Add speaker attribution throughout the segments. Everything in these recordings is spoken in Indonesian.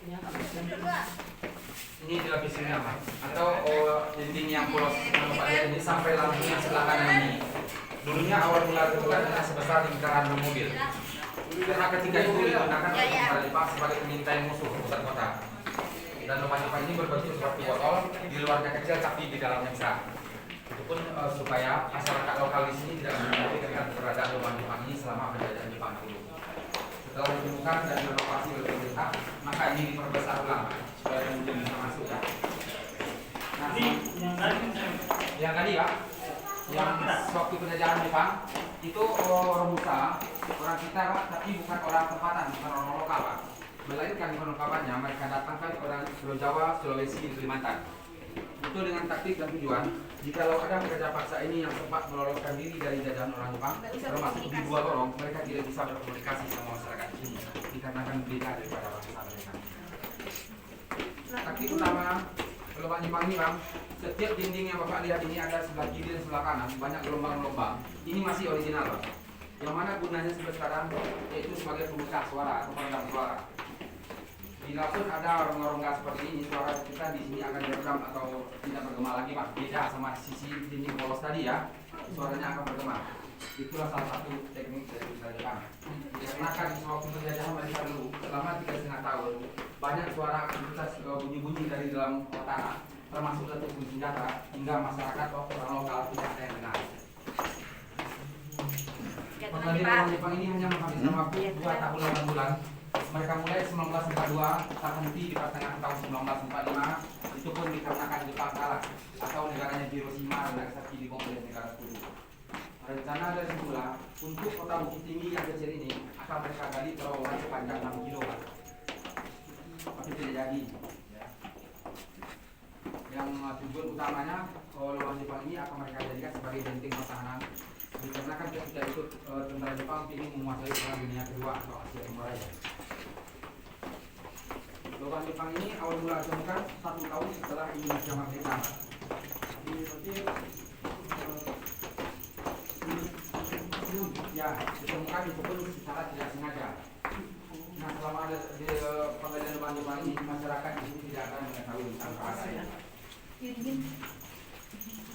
Speaker 1: Ini dilapisinnya Pak, atau dinding yang polos Pak ini sampai lampu yang sebelah kanan ini. Dulunya awal mula itu kan hanya sebesar lingkaran mobil. Karena ketika itu digunakan oleh tentara Jepang sebagai pengintai musuh pusat kota. Dan lubang Jepang ini berbentuk seperti botol, di luarnya kecil tapi di dalamnya besar. Itu pun supaya masyarakat lokal di sini tidak mengetahui tentang keberadaan lubang Jepang ini selama penjajahan Jepang dulu. Setelah ditemukan dan direnovasi oleh pemerintah, maka ini diperbesar ulang supaya mungkin bisa masuk ya. Nah, yang tadi Pak, yang waktu penjajahan Jepang itu orang Musa, orang kita Pak, tapi bukan orang tempatan, bukan orang lokal Pak. Melainkan penangkapannya mereka datangkan orang Pulau Jawa, Sulawesi, dan Kalimantan. Itu dengan taktik dan tujuan, jikalau ada pekerja paksa ini yang sempat meloloskan diri dari jajahan orang Jepang, termasuk di dua lorong, mereka tidak bisa berkomunikasi sama masyarakat di sini, dikarenakan beda daripada bahasa mereka. Taktik utama lubang Jepang ini Bang, setiap dinding yang Bapak lihat ini ada sebelah kiri dan sebelah kanan, banyak gelombang-gelombang. Ini masih original Bang. Yang mana gunanya sampai sekarang yaitu sebagai pemecah suara atau peredam suara. Bila pun ada rongga-rongga seperti ini, suara kita di sini akan diredam atau tidak bergema lagi Pak. Beda sama sisi dinding polos tadi ya, suaranya akan bergema. Itulah salah satu teknik dari bahasa Jepang. Dikarenakan waktu penjajahan mereka dulu selama 3,5 tahun, banyak suara aktivitas bunyi-bunyi dari dalam tanah, termasuk letupan senjata, hingga masyarakat orang lokal tidak ada yang dengar. Penggalian Jepang ini hanya menghabiskan waktu 2 tahun 8 bulan. Mereka mulai 1942, terhenti di pertengahan tahun 1945. Itu pun dikarenakan Jepang kalah atau negaranya Hiroshima dan Nagasaki dibom oleh negara Sekutu. Rencana dari semula untuk kota Bukit Tinggi yang kecil ini akan mereka gali terowongan sepanjang 6 kilo, Pak. Tapi tidak jadi. Ya. Yang tujuan utamanya lubang Jepang ini akan mereka jadikan sebagai benteng pertahanan. Dikarenakan ketika itu tentara Jepang ingin menguasai perang dunia kedua atau Asia Timur Raya. Lubang Jepang ini awal mula ditemukan 1 tahun setelah Indonesia merdeka. Ya, ditemukan itu pun secara tidak sengaja. Nah, selama ada di penggalian lubang Jepang ini, masyarakat di sini tidak akan mengetahui tentang keadaan.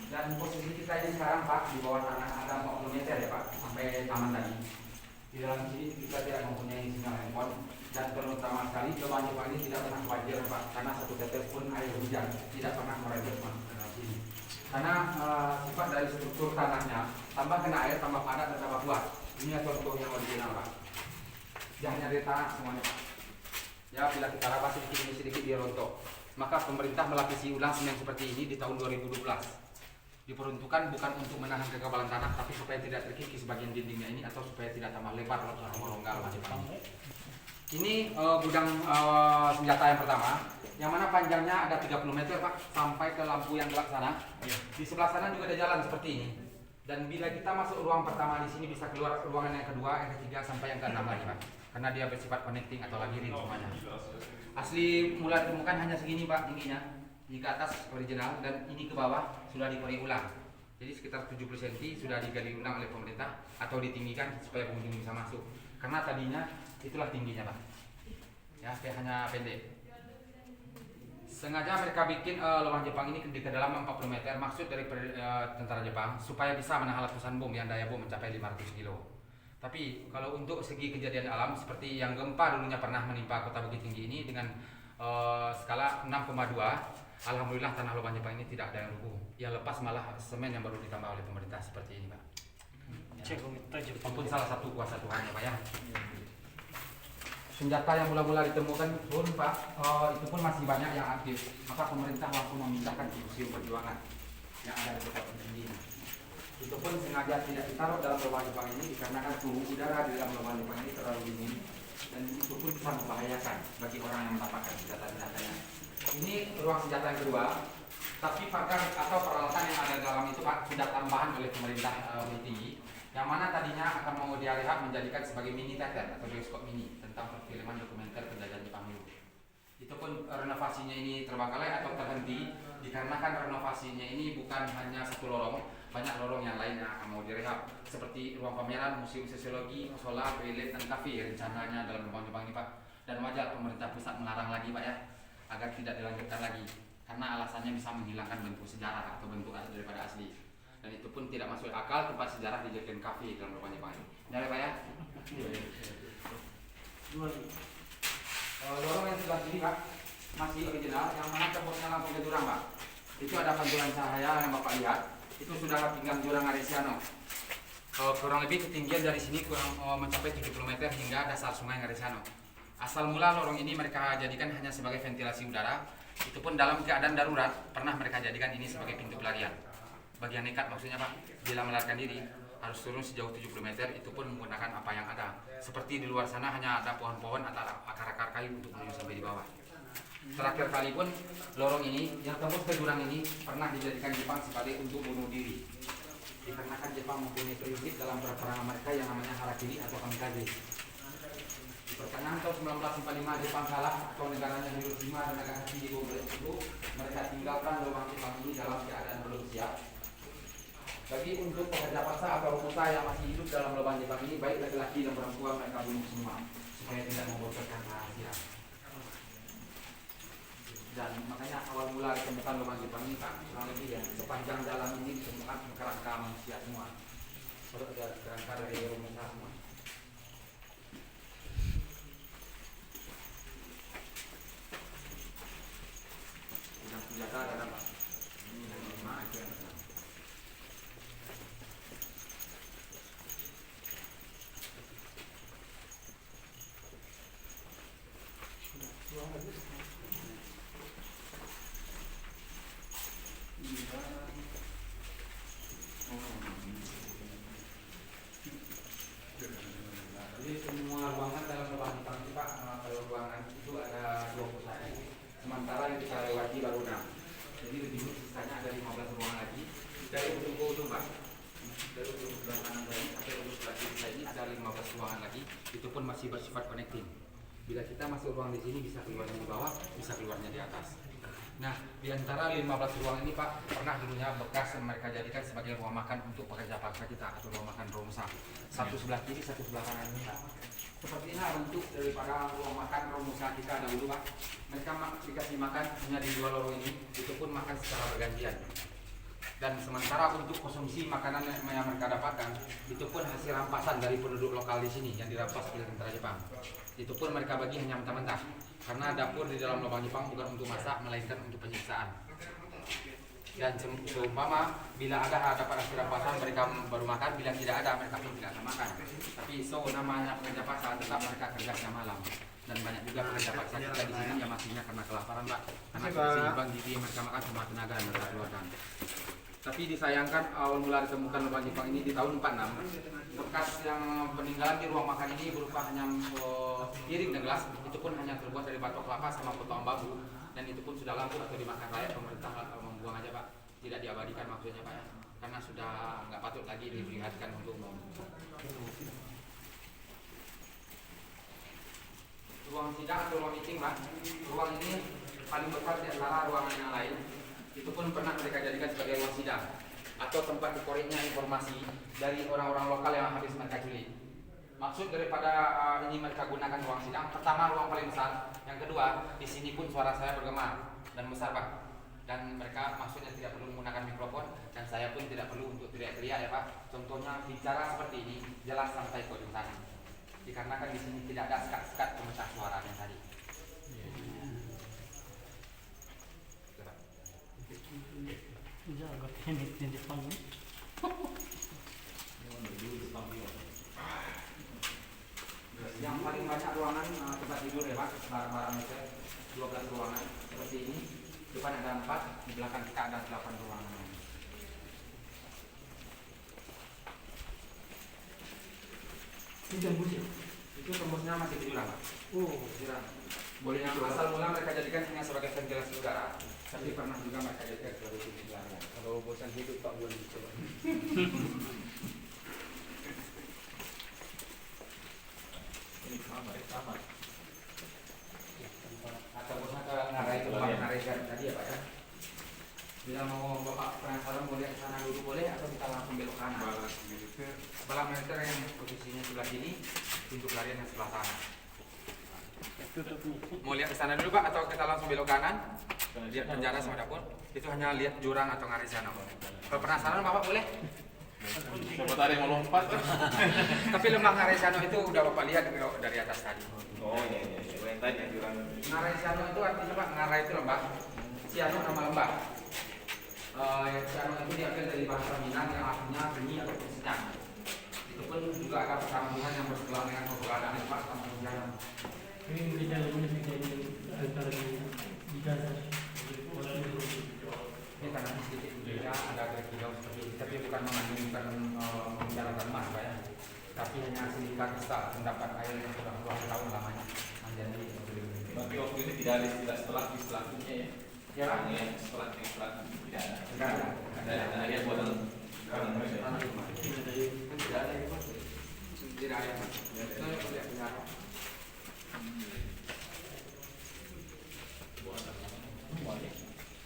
Speaker 1: Dan posisi kita ini sekarang Pak, di bawah tanah ada 40 meter ya Pak, sampai taman tadi. Di dalam sini kita tidak mempunyai sinyal handphone. Dan terutama sekali lubang Jepang ini tidak pernah banjir Pak, karena satu tetes pun air hujan tidak pernah merembes masuk ke dalam sini. Karena sifat dari struktur tanahnya, tambah kena air, tambah padat dan tambah kuat. Ini contoh yang original Pak. Dia hanya dari tanah semuanya Pak. Ya, bila kita rabah sedikit demi sedikit dia rontok. Maka pemerintah melapisi ulang semen seperti ini di tahun 2012. Diperuntukkan bukan untuk menahan kekebalan tanah, tapi supaya tidak terkikis bagian dindingnya ini atau supaya tidak tambah lebar rongga lubang Jepang ini. Ini gudang senjata yang pertama, yang mana panjangnya ada 30 meter Pak, sampai ke lampu yang gelap sana. Di sebelah sana juga ada jalan seperti ini. Dan bila kita masuk ruang pertama di sini bisa keluar ruangan yang kedua, yang ketiga sampai yang keenam lagi Pak. Karena dia bersifat connecting atau labirin semuanya. Asli mula ditemukan hanya segini Pak tingginya. Di ke atas original dan ini ke bawah sudah diperi ulang. Jadi sekitar 70 cm sudah digali ulang oleh pemerintah atau ditinggikan supaya pengunjung bisa masuk. Karena tadinya itulah tingginya Pak. Ya, hanya pendek. Sengaja mereka bikin lubang Jepang ini di kedalaman 40 meter, maksud dari tentara Jepang supaya bisa menahan letusan bom yang daya bom mencapai 500 kilo. Tapi kalau untuk segi kejadian alam seperti yang gempa dulunya pernah menimpa kota Bukit Tinggi ini dengan skala 6,2, alhamdulillah tanah lubang Jepang ini tidak ada yang rubuh. Yang lepas malah semen yang baru ditambah oleh pemerintah seperti ini Pak. Ya. Itu pun salah satu kuasa Tuhan ya Pak ya. Senjata yang mula-mula ditemukan pun Pak, itu pun masih banyak yang aktif. Maka pemerintah langsung memindahkan ke museum perjuangan yang ada di kota Tinggi. Itu pun sengaja tidak ditaruh dalam lubang Jepang ini dikarenakan suhu udara di dalam lubang Jepang ini terlalu dingin dan itu pun bisa membahayakan bagi orang yang mendapatkan senjata-senjatanya. Ini ruang senjata yang kedua, tapi pagar atau peralatan yang ada di dalam itu Pak sudah tambahan oleh pemerintah Bukit Tinggi, yang mana tadinya akan mau direhab menjadikan sebagai mini teater atau bioskop mini tentang perfilman dokumenter penjajahan Jepang dulu. Itu pun renovasinya ini terbengkalai atau terhenti dikarenakan renovasinya ini bukan hanya satu lorong, banyak lorong yang lain yang akan mau direhab seperti ruang pameran, museum sosiologi, musola, toilet dan kafe rencananya dalam lubang Jepang ini Pak. Dan wajar pemerintah pusat melarang lagi lagi Pak ya, agar tidak dilanjutkan lagi karena alasannya bisa menghilangkan bentuk sejarah atau bentuk daripada asli, dan itu pun tidak masuk akal tempat sejarah dijadikan kafe dalam lubang Jepang ini. Ya Pak ya. Lorong yang sebelah kiri Pak masih original, yang mana temboknya langsung ke jurang Pak. Itu ada pantulan cahaya yang Bapak lihat, itu sudah pinggang jurang Aresiano. Kurang lebih ketinggian dari sini kurang mencapai 70 meter hingga dasar sungai Aresiano. Asal mula lorong ini mereka jadikan hanya sebagai ventilasi udara, itu pun dalam keadaan darurat pernah mereka jadikan ini sebagai pintu pelarian. Bagi yang nekat maksudnya Pak, bila melarikan diri harus turun sejauh 70 meter, itu pun menggunakan apa yang ada. Seperti di luar sana hanya ada pohon-pohon atau akar-akar kayu untuk menuju sampai di bawah. Terakhir kali pun lorong ini yang tembus ke jurang ini pernah dijadikan Jepang sebagai untuk bunuh diri. Dikarenakan Jepang mempunyai prinsip dalam peperangan mereka yang namanya harakiri atau kamikaze. Di pertengahan tahun 1945 Jepang kalah atau negaranya Hiroshima dan Nagasaki dibom itu, mereka tinggalkan lubang Jepang ini dalam keadaan belum siap. Bagi untuk pekerja paksa atau rukuta yang masih hidup dalam lubang Jepang ini, baik laki-laki dan perempuan, mereka bunuh semua supaya tidak membocorkan rahasia. Dan makanya awal mula ditemukan lubang Jepang ini Pak, kurang lebih ya sepanjang jalan ini ditemukan kerangka manusia semua, kerangka dari rumusa semua. Yang senjata ada Pak, ini dari 5 aja yang ada. Jadi semua ruangan dalam lubang Jepang ini Pak, kalau ruangan itu ada 21, sementara yang kita lewati baru 6. Jadi lebih sisanya ada 15 ruangan lagi dari ujung ke ujung Pak. Dari ujung sebelah kanan tadi sampai ujung sebelah kiri saya ini ada 15 ruangan lagi, itu pun masih bersifat connecting. Bila kita masuk ruang di sini bisa keluarnya di bawah, bisa keluarnya di atas. Nah, di antara 15 ruang ini Pak, pernah dulunya bekas yang mereka jadikan sebagai ruang makan untuk pekerja paksa kita atau ruang makan Romusa. Satu sebelah kiri, satu sebelah kanan ini Pak. Seperti ini bentuk daripada ruang makan Romusa kita dahulu Pak. Mereka dikasih makan hanya di 2 lorong ini, itu pun makan secara bergantian. Dan sementara untuk konsumsi makanan yang mereka dapatkan, itu pun hasil rampasan dari penduduk lokal di sini yang dirampas oleh tentara Jepang. Itu pun mereka bagi hanya mentah-mentah, karena dapur di dalam lubang Jepang bukan untuk masak, melainkan untuk penyiksaan. Dan seumpama bila ada dapat hasil rampasan mereka baru makan, bila tidak ada mereka pun tidak akan makan. Tapi namanya pekerja paksa tetap mereka kerja siang malam. Dan banyak juga pekerja paksa kita di sini yang matinya karena kelaparan Pak, karena seimbang gizi mereka makan semua tenaga yang mereka keluarkan. Tapi disayangkan awal mula ditemukan lubang Jepang ini di tahun 46. Bekas yang peninggalan di ruang makan ini berupa hanya piring dan gelas, itu pun hanya terbuat dari batok kelapa sama potongan bambu, dan itu pun sudah lampur atau dimakan rakyat. Pemerintah membuang aja Pak, tidak diabadikan maksudnya Pak ya, karena sudah nggak patut lagi diperlihatkan untuk umum. Ruang sidang atau ruang meeting Pak, ruang ini paling besar di antara ruangan yang lain. Itu pun pernah mereka jadikan sebagai ruang sidang atau tempat dikoreknya informasi dari orang-orang lokal yang habis mereka culik. Maksud daripada ini mereka gunakan ruang sidang, pertama ruang paling besar, yang kedua di sini pun suara saya bergema dan besar Pak. Dan mereka maksudnya tidak perlu menggunakan mikrofon, dan saya pun tidak perlu untuk teriak-teriak ya Pak. Contohnya bicara seperti ini jelas sampai ke ujung sana. Dikarenakan di sini tidak ada sekat-sekat pemecah suara yang tadi. Yang paling banyak ruangan tempat tidur ya Pak, barang-barang meja 12 ruangan seperti ini. Depan ada 4, di belakang kita ada 8 ruangan. Ini tembus ya? Itu tembusnya masih ke jurang Pak. Oh, jurang. Boleh asal mula mereka jadikan hanya sebagai ventilasi udara, tapi pernah juga mereka jadikan sebagai pintu pelarian. Kalau bosan hidup Pak boleh dicoba. Ini kamar. Atau bosan ke ngarai tempat ngarai tadi ya Pak ya. Bila mau Bapak penasaran boleh ke sana dulu boleh, atau kita langsung belok kanan. Balang militer yang posisinya sebelah sini, pintu pelarian yang sebelah kanan. Mau lihat ke sana dulu Pak atau kita langsung belok kanan? Lihat penjara sama dapur. Itu hanya lihat jurang atau ngaris sana. Kalau penasaran Bapak boleh.
Speaker 2: Siapa tadi mau lompat?
Speaker 1: Tapi lembah Ngaresano itu udah Bapak lihat dari atas tadi.
Speaker 2: Oh iya. Yang tadi jurang.
Speaker 1: Ngaresano itu artinya Pak, Ngarai itu lembah. Siano nama lembah. Siano itu diambil dari bahasa Minang yang artinya benih atau senyap. Itu pun juga ada perkampungan yang bersebelahan dengan keberadaan Pak sama Siano.
Speaker 3: Ini kita menjadi antara
Speaker 1: Ini karena sedikit berbeda, ada kilau seperti ini, tapi bukan membicarakan emas Pak ya. Tapi hanya sedikit mendapat air yang sudah puluhan tahun lamanya menjadi.
Speaker 2: Tapi waktu ini tidak ada istilah setelahnya ya.
Speaker 1: Ya Pak.
Speaker 2: Setelah tidak ada.
Speaker 1: Tidak ada.
Speaker 2: Ada dia buatan.
Speaker 1: Tidak ada itu. Tidak ada Pak. Saya lihat penjara.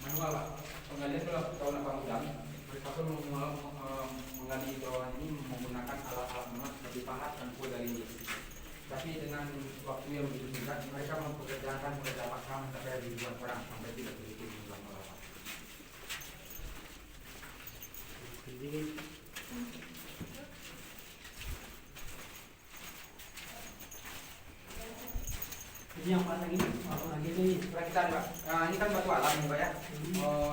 Speaker 1: Manual Pak. Penggalian kalau tahun 80 mereka pun menggali terowongan ini menggunakan alat-alat emas seperti pahat dan kue dari Inggris. Tapi dengan waktu yang begitu singkat mereka mempekerjakan pekerja paksa mencapai ribuan orang sampai tidak terhitung jumlah orang.
Speaker 3: Jadi yang paling ini
Speaker 1: Kita nih Pak, ini kan batu alam nih Pak ya.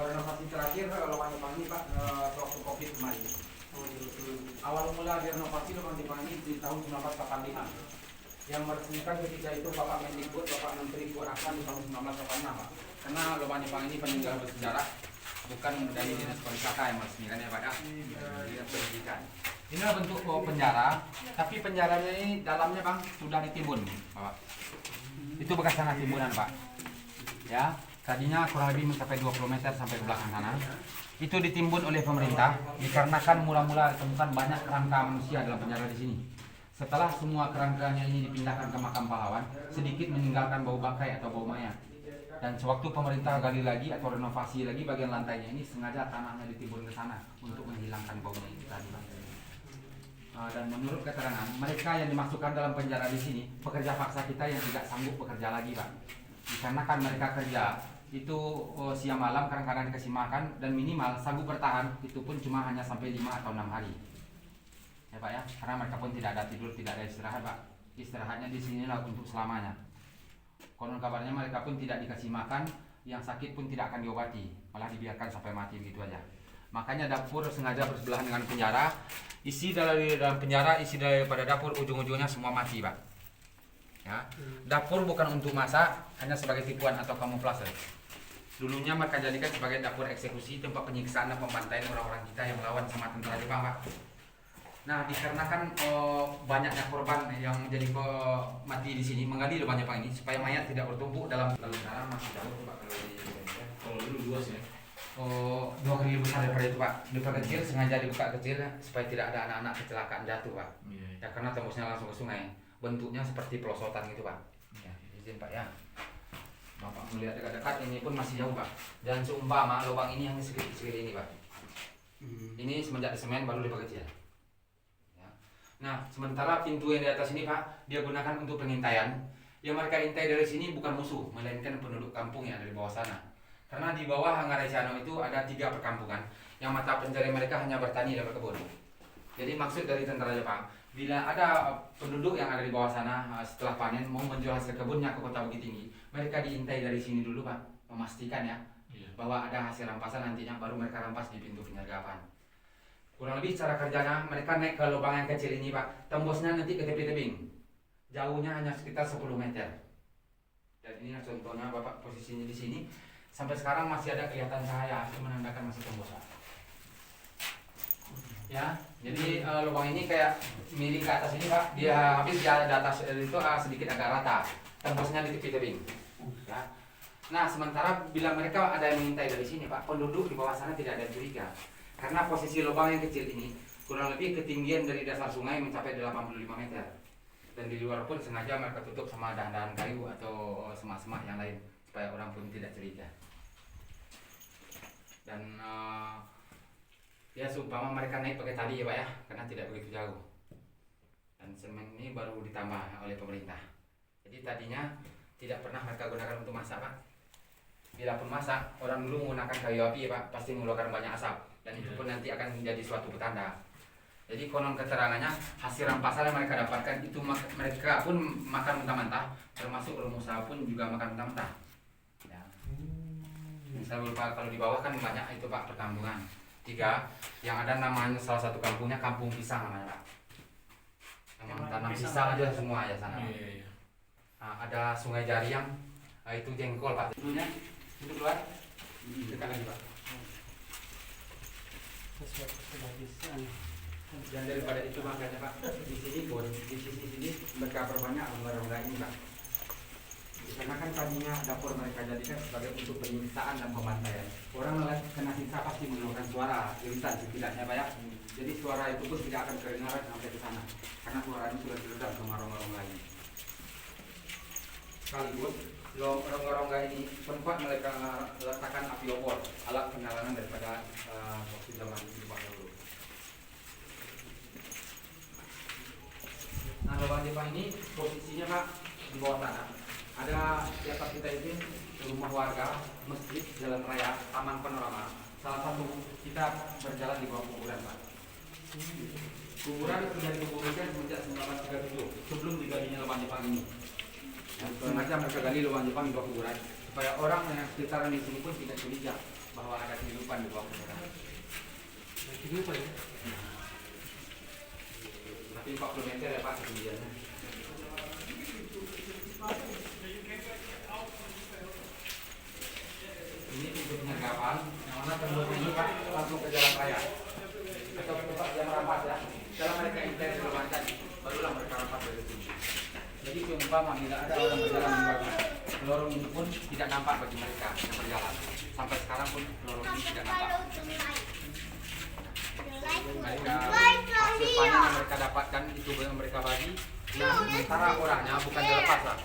Speaker 1: Renovasi terakhir Lubang Jepang ini Pak waktu Covid kemarin. Awal mula direnovasi Lubang Jepang ini di tahun 1985. Yang meresmikan ketika itu Bapak Mendikbud, Bapak Menteri Keuangan di tahun 1986 Pak. Karena Lubang Jepang ini peninggalan bersejarah, bukan dari dinas pariwisata yang meresmikan ya Pak ya. Dinas pendidikan. Inilah bentuk penjara, tapi penjaranya ini dalamnya Bang sudah ditimbun Bapak. Itu bekas tanah timbunan Pak. Ya, tadinya kurang lebih mencapai 20 meter sampai ke belakang sana. Itu ditimbun oleh pemerintah dikarenakan mula-mula ditemukan banyak kerangka manusia dalam penjara di sini. Setelah semua kerangkanya ini dipindahkan ke makam pahlawan, sedikit meninggalkan bau bangkai atau bau mayat. Dan sewaktu pemerintah gali lagi atau renovasi lagi bagian lantainya ini sengaja tanahnya ditimbun ke sana untuk menghilangkan baunya itu tadi Pak. Dan menurut keterangan mereka yang dimasukkan dalam penjara di sini pekerja paksa kita yang tidak sanggup bekerja lagi Pak. Dikarenakan mereka kerja itu siang malam kadang-kadang dikasih makan dan minimal sanggup bertahan itu pun cuma hanya sampai 5 atau 6 hari. Ya Pak ya, karena mereka pun tidak ada tidur, tidak ada istirahat Pak. Istirahatnya di sinilah untuk selamanya. Konon kabarnya mereka pun tidak dikasih makan, yang sakit pun tidak akan diobati, malah dibiarkan sampai mati begitu aja. Makanya dapur sengaja bersebelahan dengan penjara. Isi dari dalam penjara, isi daripada dapur ujung-ujungnya semua mati Pak. Ya, dapur bukan untuk masak, hanya sebagai tipuan atau kamuflase. Dulunya mereka jadikan sebagai dapur eksekusi, tempat penyiksaan dan pembantaian orang-orang kita yang melawan sama tentara Jepang Pak. Nah, dikarenakan banyaknya korban yang menjadi mati di sini, menggali lubang Jepang ini supaya mayat tidak bertumpuk dalam sekarang masih jauh Pak kalau di Indonesia.
Speaker 2: Kalau dulu luas ya.
Speaker 1: 2 kali lebih besar daripada itu Pak. Dibuka kecil, sengaja dibuka kecil supaya tidak ada anak-anak kecelakaan jatuh Pak. Ya karena tembusnya langsung ke sungai. Bentuknya seperti pelosotan gitu Pak. Ya, izin Pak ya. Bapak melihat dekat-dekat ini pun masih jauh Pak. Dan seumpama lubang ini hanya segini ini Pak. Ini semenjak semen baru diperkecil. Ya. Nah, sementara pintu yang di atas ini Pak, dia gunakan untuk pengintaian. Yang mereka intai dari sini bukan musuh, melainkan penduduk kampung yang ada di bawah sana. Karena di bawah Ngaresano itu ada 3 perkampungan yang mata pencarian mereka hanya bertani dan berkebun. Jadi maksud dari tentara Jepang, bila ada penduduk yang ada di bawah sana setelah panen mau menjual hasil kebunnya ke kota Bukit Tinggi, mereka diintai dari sini dulu Pak, memastikan ya bahwa ada hasil rampasan, nantinya baru mereka rampas di pintu penyergapan. Kurang lebih cara kerjanya mereka naik ke lubang yang kecil ini Pak, tembusnya nanti ke tepi tebing, jauhnya hanya sekitar 10 meter. Dan ini contohnya Bapak posisinya di sini. Sampai sekarang masih ada kelihatan cahaya, itu menandakan masih tembus Pak. Ya, jadi lubang ini kayak miring ke atas ini Pak, dia habis di atas itu sedikit agak rata, tembusnya di tepi tebing. Ya. Nah, sementara bila mereka ada yang mengintai dari sini Pak, penduduk di bawah sana tidak ada curiga, karena posisi lubang yang kecil ini kurang lebih ketinggian dari dasar sungai mencapai 85 meter, dan di luar pun sengaja mereka tutup sama dahan-dahan kayu atau semak-semak yang lain supaya orang pun tidak curiga. Dan ya seumpama mereka naik pakai tali ya Pak ya, karena tidak begitu jauh. Dan semen ini baru ditambah oleh pemerintah. Jadi tadinya tidak pernah mereka gunakan untuk masak Pak. Bila pun masak, orang dulu menggunakan kayu api ya Pak, pasti mengeluarkan banyak asap dan itu pun nanti akan menjadi suatu petanda. Jadi konon keterangannya hasil rampasan yang mereka dapatkan itu mereka pun makan mentah-mentah, termasuk Romusa pun juga makan mentah-mentah. Ya. Misal Pak, kalau di bawah kan banyak itu Pak perkampungan. 3, yang ada namanya salah satu kampungnya Kampung Pisang namanya Pak. Memang tanam pisang aja semua ya sana. Nah, ada Sungai Jariang, itu jengkol Pak. Dulunya itu keluar, dekat lagi Pak.
Speaker 3: Sesuatu kebagusan.
Speaker 1: Dan daripada itu makanya Pak, di sini pun di sisi sini mereka perbanyak lomba-lomba ini Pak. Karena kan tadinya dapur mereka jadikan sebagai untuk penyiksaan dan pembantaian. Orang kena siksa pasti mengeluarkan suara irisan setidaknya Pak ya. Jadi suara itu pun tidak akan kedengaran sampai ke sana, karena suara ini sudah diredam sama rongga-rongga ini. Sekaligus rongga-rongga ini sempat mereka letakkan api obor, alat penerangan daripada waktu zaman itu Pak dulu. Nah, lubang Jepang ini posisinya Pak di bawah tanah. Ada di atas kita ini rumah warga, masjid, jalan raya, taman panorama. Salah satu kita berjalan di bawah kuburan Pak. Kuburan sudah dikuburkan sejak 1937 sebelum digalinya lubang Jepang ini. Dan sengaja mereka gali lubang Jepang di bawah kuburan supaya orang yang sekitaran di sini pun tidak curiga bahwa ada kehidupan di bawah kuburan.
Speaker 3: Kehidupan ya?
Speaker 1: Tapi 40 meter ya Pak ketinggiannya. Ini pintu penyergapan yang mana tembok ini Pak langsung ke jalan raya atau tempat yang rampas ya. Setelah mereka intens berlubang tadi, barulah mereka rampas dari sini. Jadi seumpama bila ada orang berjalan di bawah lorong ini pun tidak nampak bagi mereka yang berjalan. Sampai sekarang pun lorong ini tidak nampak. Mereka hasil panen yang mereka dapatkan itu yang mereka bagi. Nah, sementara orangnya bukan dilepas lah.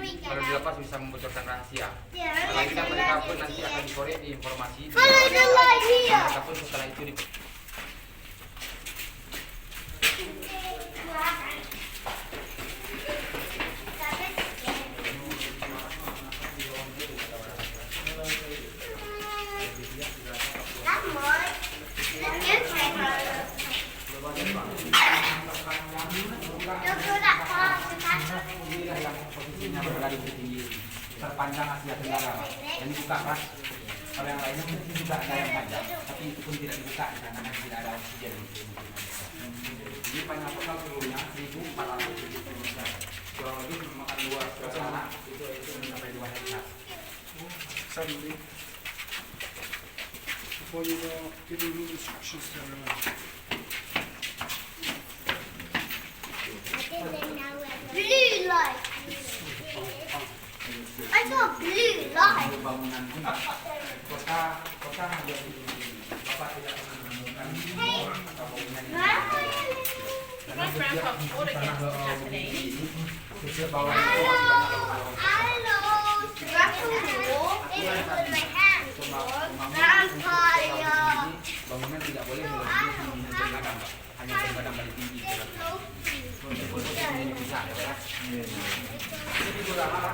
Speaker 1: Kalau dilepas bisa membocorkan rahasia. Apalagi kan mereka pun nanti akan dikorek di informasi. Mereka pun setelah itu di inilah yang posisinya berada di tinggi terpanjang Asia Tenggara Pak. Dan dibuka Pak. Kalau yang lainnya mungkin juga ada yang panjang, tapi itu pun tidak dibuka karena tidak ada oksigen. Jadi panjang total seluruhnya 1.470 meter. Kurang lebih memakan luas tanah itu mencapai 2 hektar.
Speaker 4: Suddenly, before you give me the instructions to
Speaker 5: blue light. I saw blue light.
Speaker 1: Bangunan pun kota ada di Bapak tidak pernah menemukan orang atau bangunan ini. Karena setiap bawah itu masih banyak lorong-lorong. Bangunan tidak boleh melebihi tingginya jembatan Pak. Hanya jembatan paling tinggi. Ini bisa ya Pak.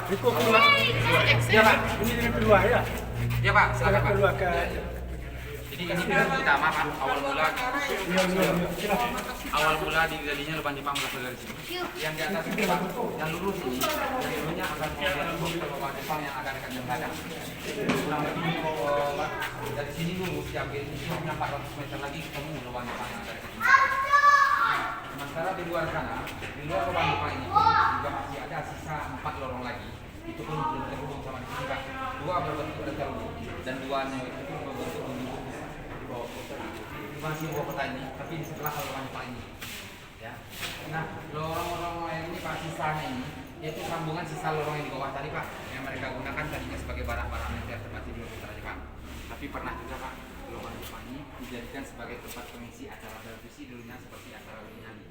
Speaker 4: Riko keluar.
Speaker 1: Ya Pak.
Speaker 4: Ini yang kedua ya?
Speaker 1: Ya Pak, silakan Pak.
Speaker 4: Kedua ke.
Speaker 1: Jadi ini pintu utama Pak,
Speaker 4: Iya.
Speaker 1: awal mula digalinya lubang Jepang berasal dari sini. Yang di atas itu Pak, yang lurus ini, dulunya akan menyambung ke lubang Jepang yang akan dekat jembatan. Kurang lebih dari sini dulu diambil ini hanya 400 meter lagi ketemu lubang Jepang yang ada dekat jembatan. Sementara di luar sana, di luar lubang Jepang ini juga masih ada sisa 4 lorong lagi. Itu pun belum terhubung sama di sini Pak. 2 berbentuk terhubung dan 2-nya itu berbentuk menyambung di bawah kota. Di masih bawah kota ini, tapi di sebelah lubang Jepang ini. Ya. Nah, lorong-lorong yang ini Pak sisanya ini yaitu sambungan sisa lorong yang di bawah tadi Pak, yang mereka gunakan tadinya sebagai barang-barang militer terpati di utara Jepang. Tapi pernah juga Pak, lorong Jepang ini dijadikan sebagai tempat pengisi acara televisi dulunya seperti acara nyanyi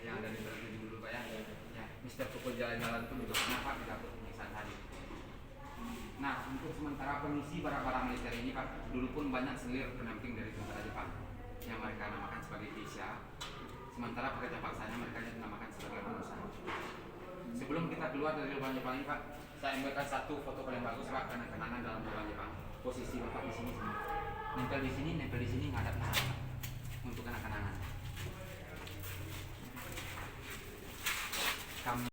Speaker 1: yang ada di televisi dulu Pak ya. Ya, Mister Pukul Jalan-Jalan pun juga pernah Pak di dapur pemeriksaan tadi. Nah, untuk sementara pengisi barang-barang militer ini Pak, dulu pun banyak selir pendamping dari tentara Jepang yang mereka namakan sebagai geisha. Sementara pekerja paksanya mereka dinamakan sebagai Romusa. Sebelum kita keluar dari lubang Jepang ini Pak, saya ambilkan satu foto paling bagus Pak, kenangan dalam lubang Jepang. Posisi Bapak di sini, nempel di sini, ngadap ke sana, untuk kenang-kenangan.